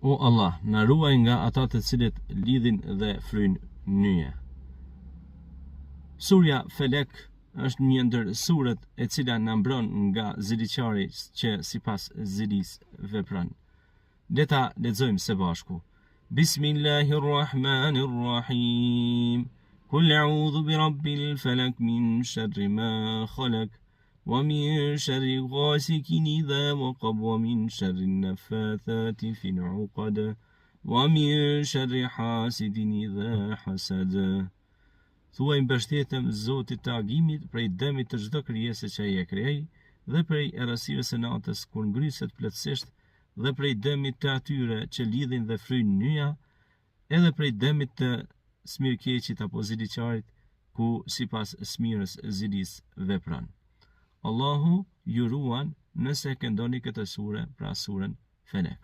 O Allah, na ruaj nga ata të cilët lidhin dhe fryjnë nyje. Surja Felek është një ndër surët e cila na mbron nga ziliqari që sipas zilis vepron. Le ta lexojmë së bashku. Bismillahirrahmanirrahim. Kul a'udhu bi rabbil falak min sharri ma khalaq. ومن شر غاسق إذا وقب ومن شر النفاثات في العقد ومن شر حاسد إذا حسد. Thuaj mbështetem Zotit të agimit prej dëmit të çdo krijese që ai e krijoi, dhe prej errësirës së natës kur ngriset plotësisht, dhe prej dëmit të atyre që lidhin dhe fryjnë nyja, edhe prej dëmit të smirkeqit apo ziliqarit ku sipas smirës zilis vepron. Allahu ju ruan nëse këndoni këtë sure, pra surën Felek.